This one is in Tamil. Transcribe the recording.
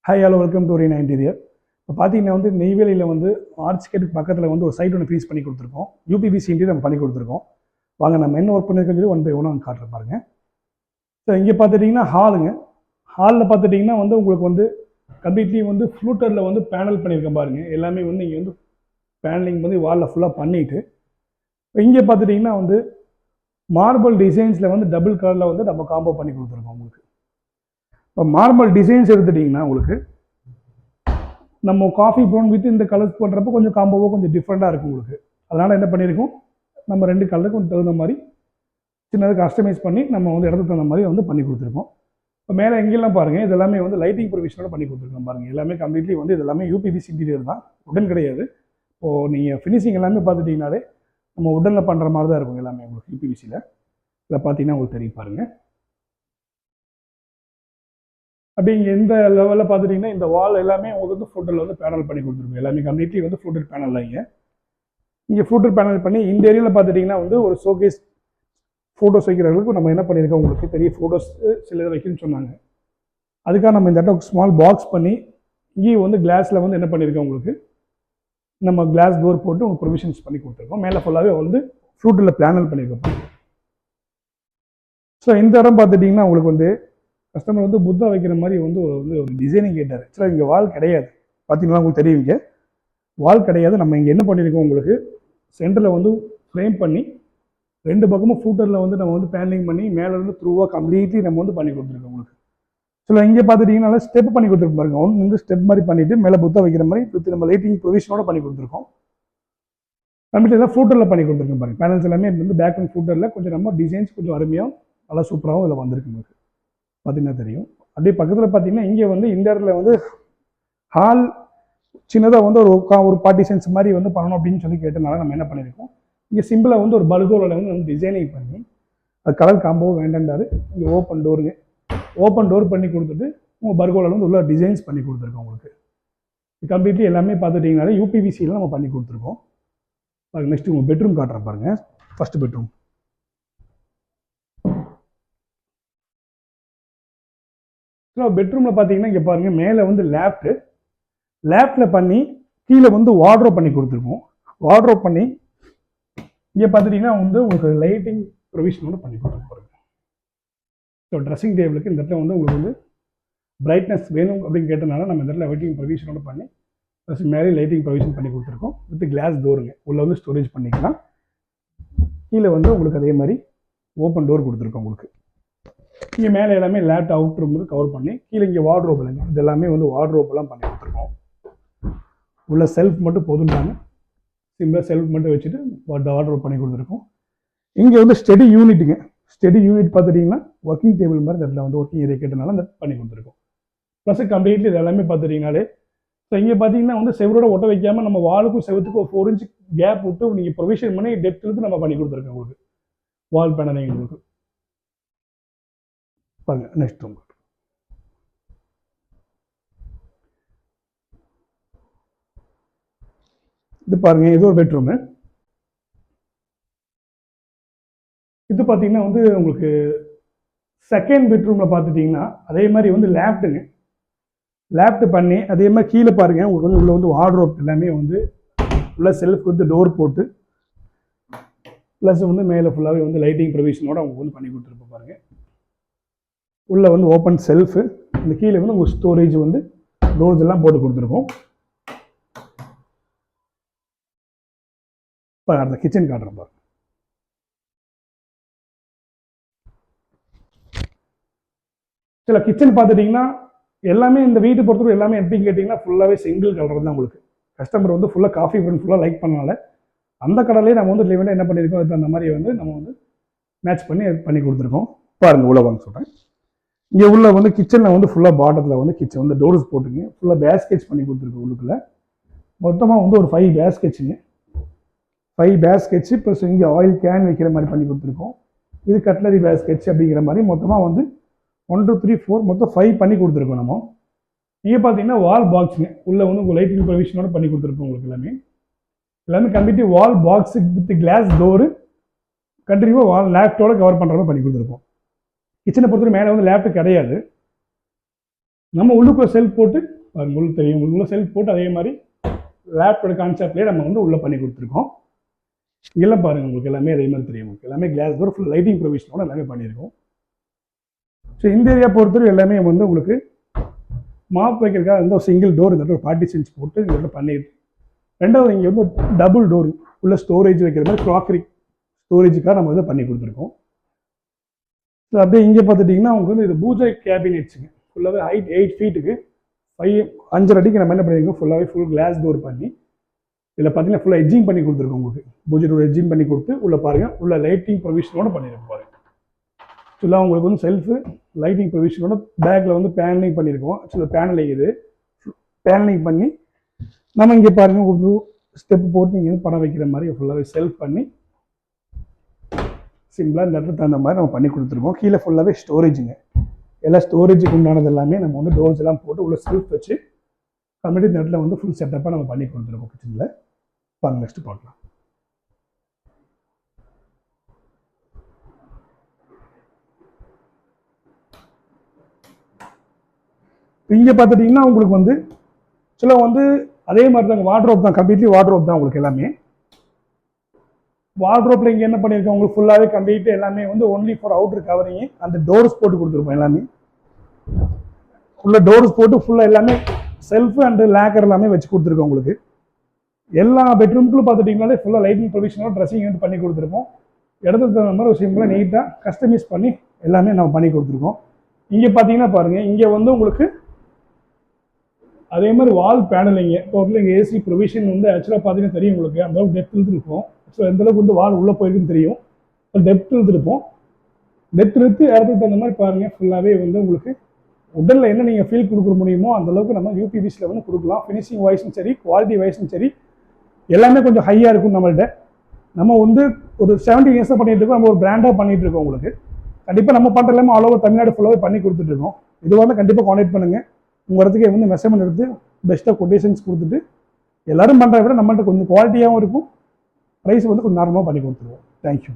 Hi hello welcome to Reena interior. இப்போ பார்த்தீங்கன்னா வந்து நெய்வேலியில் வந்து ஆர்ச்சிகேட்டுக்கு பக்கத்தில் வந்து ஒரு சைட் ஒன்று ஃப்ரீஸ் பண்ணி கொடுத்துருக்கோம். யூபிபிசி இன்டீரியர் நம்ம பண்ணி கொடுத்துருக்கோம். வாங்க நம்ம என்ன ஒர்க் பண்ணியிருக்கோம் சொல்லி ஒன் பை ஒன்னாக காட்டுற பாருங்க. ஸோ இங்கே பார்த்துட்டிங்கன்னா ஹாலுங்க. ஹாலில் பார்த்துட்டிங்கன்னா வந்து உங்களுக்கு வந்து கம்ப்ளீட்லி வந்து ஃப்ளூட்டரில் வந்து பேனல் பண்ணியிருக்கேன் பாருங்கள். எல்லாமே வந்து இங்கே வந்து பேனலிங் வந்து வாலில் ஃபுல்லாக பண்ணிவிட்டு இங்கே பார்த்துட்டிங்கன்னா வந்து மார்பிள் டிசைன்ஸில் வந்து டபுள் கலரில் வந்து நம்ம காம்போ பண்ணி கொடுத்துருக்கோம் உங்களுக்கு. இப்போ மார்பிள் டிசைன்ஸ் எடுத்துட்டிங்கன்னா உங்களுக்கு நம்ம காஃபி ப்ரௌன் வித் இந்த கலர்ஸ் பண்ணுறப்போ கொஞ்சம் காம்போவோ கொஞ்சம் டிஃப்ரெண்ட்டாக இருக்கும் உங்களுக்கு. அதனால் என்ன பண்ணியிருக்கோம், நம்ம ரெண்டு கலருக்கு கொஞ்சம் தகுந்த மாதிரி சின்னதாக கஸ்டமைஸ் பண்ணி நம்ம வந்து இடத்துக்கு தகுந்த மாதிரி வந்து பண்ணி கொடுத்துருக்கோம். இப்போ மேலே எங்கெல்லாம் பாருங்கள், இது எல்லாமே வந்து லைட்டிங் ப்ரொவிஷனோட பண்ணி கொடுத்துருக்கோம் பாருங்கள். எல்லாமே கம்ப்ளீட்லி வந்து இது எல்லாமே யூபிபிசி இன்டீரியர் தான், உடன் கிடையாது. இப்போது நீங்கள் ஃபினிஷிங் எல்லாமே பார்த்துட்டிங்கனாலே நம்ம உடனில் பண்ணுற மாதிரி தான் இருக்கும் எல்லாமே உங்களுக்கு யூபிபிசியில். இதில் பார்த்தீங்கன்னா உங்களுக்கு தெரியும் பாருங்கள். அப்படி இங்கே இந்த லெவலில் பார்த்துட்டிங்கன்னா இந்த வால் எல்லாமே உங்களுக்கு வந்து ஃப்ளூட்டரில் வந்து பேனல் பண்ணி கொடுத்துருக்கோம். எல்லாமே கம்ப்ளீட்லி வந்து ஃப்ளூட்டர் பேனல் தான். இங்கே ஃப்ளூட்டர் பேனல் பண்ணி இந்த ஏரியாவில் பார்த்துட்டிங்கன்னா வந்து ஒரு ஷோகேஸ் ஃபோட்டோஸ் வைக்கிறவங்களுக்கு நம்ம என்ன பண்ணியிருக்கோம், உங்களுக்கு பெரிய ஃபோட்டோஸ் சில இதை வைக்கணும்னு சொன்னாங்க. அதுக்காக நம்ம இந்த இடத்துல ஸ்மால் பாக்ஸ் பண்ணி இங்கேயும் வந்து கிளாஸில் வந்து என்ன பண்ணியிருக்கோம், உங்களுக்கு நம்ம கிளாஸ் டோர் போட்டு உங்களுக்கு ப்ரொவிஷன்ஸ் பண்ணி கொடுத்துருக்கோம். மேலே ஃபுல்லாகவே வந்து ஃப்ளூட்டரில் பேனல் பண்ணியிருக்கோம். ஸோ இந்த இடம் பார்த்துட்டிங்கன்னா உங்களுக்கு வந்து கஸ்டமர் வந்து புத்தா வைக்கிற மாதிரி வந்து ஒரு டிசைனிங் கேட்டார். ஆக்சுவலாக இங்கே வால் கிடையாது, பார்த்தீங்கன்னா உங்களுக்கு தெரியும். இங்கே வால் கிடையாது. நம்ம இங்கே என்ன பண்ணியிருக்கோம், உங்களுக்கு சென்டரில் வந்து ஃப்ரேம் பண்ணி ரெண்டு பக்கமும் ஃப்ளூட்டரில் வந்து நம்ம வந்து பேனலிங் பண்ணி மேலேருந்து த்ரூவாக கம்ப்ளீட்லி நம்ம வந்து பண்ணி கொடுத்துருக்கோம் உங்களுக்கு. ஸோ இங்கே பார்த்துட்டிங்கன்னா ஸ்டெப் பண்ணி கொடுத்துருக்கோம் பாருங்க. ஒன்று வந்து ஸ்டெப் மாதிரி பண்ணிவிட்டு மேலே புத்தா வைக்கிற மாதிரி வித் நம்ம லைட்டிங் ப்ரொவிஷனோட பண்ணி கொடுத்துருக்கோம். கம்ப்ளீட்டாக ஃப்ளூட்டரில் பண்ணி கொடுத்துருக்கோம் பாருங்க. பேனல்ஸ் எல்லாமே வந்து பேக் அண்ட் ஃப்ளூட்டரில் கொஞ்சம் நம்ம டிசைன்ஸ் கொஞ்சம் அருமையாக நல்லா சூப்பராகவும் இதில் வந்திருக்கு உங்களுக்கு பார்த்தீங்கன்னா தெரியும். அப்படியே பக்கத்தில் பார்த்தீங்கன்னா இங்கே வந்து இந்த இடத்துல வந்து ஹால் சின்னதாக வந்து ஒரு பார்ட்டிஷன்ஸ் மாதிரி வந்து பண்ணணும் அப்படின்னு சொல்லி கேட்டனால நம்ம என்ன பண்ணியிருக்கோம், இங்கே சிம்பிளாக வந்து ஒரு பல்கோவில் வந்து நம்ம டிசைனிங் பண்ணி அது கலர் காம்போவும் வேண்டாண்டாரு. இங்கே ஓப்பன் டோருங்க, ஓப்பன் டோர் பண்ணி கொடுத்துட்டு உங்கள் பர்கோவில் வந்து உள்ள டிசைன்ஸ் பண்ணி கொடுத்துருக்கோம் உங்களுக்கு. கம்ப்ளீட்லி எல்லாமே பார்த்துட்டிங்கனாலே யூபிவிசியில் நம்ம பண்ணி கொடுத்துருக்கோம். நெக்ஸ்ட் உங்கள் பெட்ரூம் காட்டுறேன் பாருங்கள். ஃபர்ஸ்ட் பெட்ரூம் பெட்ரூமில் பார்த்தீங்கன்னா இங்கே பாருங்கள், மேலே வந்து லேப்டில் பண்ணி கீழே வந்து வார்ட்ரோப் பண்ணி கொடுத்துருக்கோம். வார்ட்ரோப் பண்ணி இங்கே பார்த்துட்டிங்கன்னா வந்து உங்களுக்கு லைட்டிங் ப்ரொவிஷனோட பண்ணி கொடுத்துருக்கோம். ஸோ ட்ரெஸ்ஸிங் டேபிளுக்கு இந்த இடத்துல வந்து உங்களுக்கு வந்து பிரைட்னஸ் வேணும் அப்படின்னு கேட்டனால நம்ம இந்த இடத்துல லைட்டிங் ப்ரொவிஷனோட பண்ணி ப்ளஸ் மேலே லைட்டிங் ப்ரொவிஷன் பண்ணி கொடுத்துருக்கோம். வித் கிளாஸ் டோருங்க, உள்ளே வந்து ஸ்டோரேஜ் பண்ணிக்கலாம். கீழே வந்து உங்களுக்கு அதே மாதிரி ஓப்பன் டோர் கொடுத்துருக்கோம் உங்களுக்கு. இங்கே மேலே எல்லாமே லேப்ட் அவுட் ரூம் கவர் பண்ணி கீழே இங்கே வார்ட்ரோப் இல்லைங்க, இது எல்லாமே வந்து வார்ட்ரோப்லாம் பண்ணி கொடுத்துருக்கோம். உள்ள செல்ஃப் மட்டும் போதும்ட்டாங்க, சிம்பிளாக செல்ஃப் மட்டும் வச்சுட்டு வார்ட்ரோப் பண்ணி கொடுத்துருக்கோம். இங்கே வந்து ஸ்டடி யூனிட்டுங்க, ஸ்டடி யூனிட் பார்த்துட்டிங்கன்னா ஒர்க்கிங் டேபிள் மாதிரி இடத்துல வந்து ஒர்க்கிங் ஏரியா கேட்டனால அந்த பண்ணி கொடுத்துருக்கோம். ப்ளஸ் கம்ப்ளீட்லி இது எல்லாமே பார்த்துட்டிங்கனாலே ஸோ இங்கே பார்த்தீங்கன்னா வந்து செவரோட ஒட்ட வைக்காமல் நம்ம வாலுக்கும் செவத்துக்கும் ஒரு 4 inch கேப் விட்டு நீங்கள் ப்ரொவிஷன் பண்ணி டெப்த் எடுத்து நம்ம பண்ணி கொடுத்துருக்கோம் உங்களுக்கு வால் பேனலிங் உங்களுக்கு பாருங்க. நெக்ஸ்ட் ரூம் இது பாருங்க, இது ஒரு பெட்ரூமு. இது பார்த்தீங்கன்னா வந்து உங்களுக்கு செகண்ட் பெட்ரூமில் பார்த்துட்டிங்கன்னா அதே மாதிரி வந்து லேப்ட் பண்ணி அதே மாதிரி கீழே பாருங்கள் உங்களுக்கு வந்து உள்ள வந்து வார்ட்ரோப் எல்லாமே வந்து உள்ள செல்ஃப் வந்து டோர் போட்டு ப்ளஸ் வந்து மேலே ஃபுல்லாகவே வந்து லைட்டிங் ப்ரொவிஷனோட அவங்க வந்து பண்ணி கொடுத்துருப்போம் பாருங்கள். உள்ளே வந்து ஓப்பன் செல்ஃபு, இந்த கீழே வந்து உங்கள் ஸ்டோரேஜ் வந்து டோர்ஸ் எல்லாம் போட்டு கொடுத்துருக்கோம். இப்போ அந்த கிச்சன் காட்டுறேன் பாருங்க. சில கிச்சன் பார்த்துட்டிங்கன்னா எல்லாமே இந்த வீட்டு பொறுத்தவரை எல்லாமே எப்படின்னு கேட்டிங்கன்னா ஃபுல்லாகவே சிங்கிள் கலர் தான் உங்களுக்கு. கஸ்டமர் வந்து ஃபுல்லாக காஃபி ப்ரௌன் ஃபுல்லாக லைக் பண்ணனால அந்த கடலையே நம்ம வந்து லிமிட்டாக என்ன பண்ணியிருக்கோம், அது அந்த மாதிரி வந்து நம்ம வந்து மேட்ச் பண்ணி கொடுத்துருக்கோம். பாருங்கள் உள்ள வாங்க சொல்கிறேன். இங்கே உள்ள வந்து கிச்சனில் வந்து ஃபுல்லாக பாட்டத்தில் வந்து கிச்சன் வந்து டோர்ஸ் போட்டுங்க ஃபுல்லாக பேஸ்கெட்ஸ் பண்ணி கொடுத்துருக்கோம். உள்ளுக்குள்ள மொத்தமாக வந்து ஒரு 5 பேஸ்கெட்ஸுங்க, 5 பேஸ்கெட்ஸு ப்ளஸ் இங்கே ஆயில் கேன் வைக்கிற மாதிரி பண்ணி கொடுத்துருக்கோம். இது கட்லரி பேஸ்கெட்ஸ் அப்படிங்கிற மாதிரி மொத்தமாக வந்து 1 2 3 4 மொத்தம் 5 பண்ணி கொடுத்துருக்கோம் நம்ம. இங்கே பார்த்தீங்கன்னா வால் பாக்ஸுங்க, உள்ளே வந்து உங்கள் லைட்டிங் ப்ரொவிஷனோட பண்ணி கொடுத்துருக்கோம் உங்களுக்கு. எல்லாமே completely wall box with glass door கண்டினியூவாக வால் லேப்டோட கவர் பண்ணுற மாதிரி பண்ணி கொடுத்துருக்கோம். கிச்சனை பொறுத்தவரை மேலே வந்து லேப்டு கிடையாது, நம்ம உள்ளுக்குள்ள செல்ஃப் போட்டு உங்களுக்கு தெரியும், உள்ள செல்ஃப் போட்டு அதே மாதிரி லேப்போட கான்செப்ட்லேயே நம்ம வந்து உள்ளே பண்ணி கொடுத்துருக்கோம். இதெல்லாம் பாருங்கள், உங்களுக்கு எல்லாமே அதே மாதிரி தெரியும். உங்களுக்கு எல்லாமே கிளாஸ் டோர் ஃபுல் லைட்டிங் ப்ரொவிஷனோட எல்லாமே பண்ணியிருக்கோம். ஸோ இந்த ஏரியா பொறுத்தவரை எல்லாமே வந்து உங்களுக்கு மாப் வைக்கிறதுக்காக வந்து ஒரு சிங்கிள் டோர் இந்த ஒரு பார்ட்டிஷன்ஸ் போட்டு இந்த பண்ணிட்டு, ரெண்டாவது இங்கே வந்து டபுள் டோர் உள்ள ஸ்டோரேஜ் வைக்கிற மாதிரி க்ராக்கரி ஸ்டோரேஜுக்காக நம்ம வந்து பண்ணி கொடுத்துருக்கோம். ஸோ அப்படியே இங்கே பார்த்துட்டிங்கன்னா உங்களுக்கு வந்து இது பூஜை கேபினெட்ஸுங்க ஃபுல்லாகவே ஹைட் 8 ஃபீட்டுக்கு 5.5 அடிக்கு நம்ம என்ன பண்ணியிருக்கோம், ஃபுல்லாகவே ஃபுல் கிளாஸ் டோர் பண்ணி இதில் பார்த்தீங்கன்னா ஃபுல்லாக எட்ஜிங் பண்ணி கொடுத்துருக்கோம். உங்களுக்கு பூஜை டோர் எட்ஜிங் பண்ணி கொடுத்து உள்ளே பாருங்கள், உள்ள லைட்டிங் ப்ரொவிஷனோட பண்ணியிருக்கோம் பாருங்கள். ஆக்சுவலாக உங்களுக்கு வந்து செல்ஃபு லைட்டிங் ப்ரொவிஷனோட பேக்கில் வந்து பேனலிங் பண்ணியிருக்கோம். ஆக்சுவலாக பேனலிங் இது பேனலிங் பண்ணி நம்ம இங்கே பாருங்கள் ஒரு ஸ்டெப் போட்டு நீங்கள் வந்து படம் வைக்கிற மாதிரி ஃபுல்லாகவே செல்ஃப் பண்ணி சிம்பிளாக இந்த இடத்துல தகுந்த மாதிரி நம்ம பண்ணி கொடுத்துருக்கோம். கீழே ஃபுல்லாகவே ஸ்டோரேஜுங்க, எல்லா ஸ்டோரேஜுக்கு உண்டானது எல்லாமே நம்ம வந்து டோர்ஸ் எல்லாம் போட்டு உள்ள செல்ஃப் வச்சு கம்ப்ளீட் இந்த இடத்துல வந்து ஃபுல் செட்டப்பாக நம்ம பண்ணி கொடுத்துருக்கோம் கிச்சனில். பாருங்க, நெக்ஸ்ட் பார்க்கலாம். இங்கே பார்த்துட்டிங்கன்னா உங்களுக்கு வந்து சில வந்து அதே மாதிரி தாங்க வார்ட்ரோப் தான், கம்ப்ளீட்லி வார்ட்ரோப் தான் உங்களுக்கு எல்லாமே. வார்ட்ரோப்பில் இங்கே என்ன பண்ணியிருக்கோம், உங்களுக்கு ஃபுல்லாகவே கம்ப்ளீட் எல்லாமே வந்து ஒன்லி ஃபார் அவுட்டர் கவரிங் அந்த டோர்ஸ் போட்டு கொடுத்துருப்போம். எல்லாமே உள்ள டோர்ஸ் போட்டு ஃபுல்லாக எல்லாமே செல்ஃப் அண்டு லேக்கர் எல்லாமே வச்சு கொடுத்துருக்கோம். உங்களுக்கு எல்லா பெட்ரூம்க்குள்ள பார்த்துட்டிங்கனாலே ஃபுல்லாக லைட்டிங் ப்ரொவிஷனோட ட்ரெஸ்ஸிங் யூனிட் பண்ணி கொடுத்துருக்கோம். இடத்துக்கு தகுந்த மாதிரி ஒரு சிம்பிளாக நீட்டாக கஸ்டமைஸ் பண்ணி எல்லாமே நம்ம பண்ணி கொடுத்துருக்கோம். இங்கே பார்த்தீங்கன்னா பாருங்கள், இங்கே வந்து உங்களுக்கு அதே மாதிரி வால் பேனலிங்க டோட்டலாக இங்கே ஏசி ப்ரொவிஷன் வந்து ஆக்சுவலாக பார்த்தீங்கன்னா தெரியும் உங்களுக்கு அந்தளவுக்கு டெப்த் இழுத்துருக்கும். ஸோ எந்தளவுக்கு வந்து வால் உள்ளே போயிருக்குன்னு தெரியும். டெப்த் இழுத்துருப்போம். டெப்த் இழுத்து இடத்துக்கு தகுந்த மாதிரி பாருங்கள் ஃபுல்லாகவே வந்து உங்களுக்கு உடலில் என்ன நீங்கள் ஃபீல் கொடுக்க முடியுமோ அந்தளவுக்கு நம்ம யூபிவிசியில் வந்து கொடுக்கலாம். ஃபினிஷிங் வைஸும் சரி, குவாலிட்டி வைஸும் சரி, எல்லாமே கொஞ்சம் ஹையாக இருக்கும். நம்மள்கிட்ட நம்ம வந்து ஒரு 70 இயர்ஸாக பண்ணிகிட்டு இருக்கோம். நம்ம ஒரு பிராண்டாக பண்ணிகிட்டு இருக்கோம். உங்களுக்கு கண்டிப்பாக நம்ம பண்ணுற எல்லாமே ஆல் ஓவர் தமிழ்நாடு ஃபுல்லாகவே பண்ணி கொடுத்துட்ருக்கோம். இது வந்து கண்டிப்பாக கான்டாக்ட் பண்ணுங்கள். உங்கள் இடத்துக்கு வந்து மெஷர்மெண்ட் எடுத்து பெஸ்ட்டாக கொட்டேஷன்ஸ் கொடுத்துட்டு எல்லோரும் பண்ணுறத விட நம்மள்கிட்ட கொஞ்சம் குவாலிட்டியாகவும் இருக்கும், ப்ரைஸ் வந்து கொஞ்சம் நார்மலாக பண்ணி கொடுத்துருவோம். தேங்க்யூ.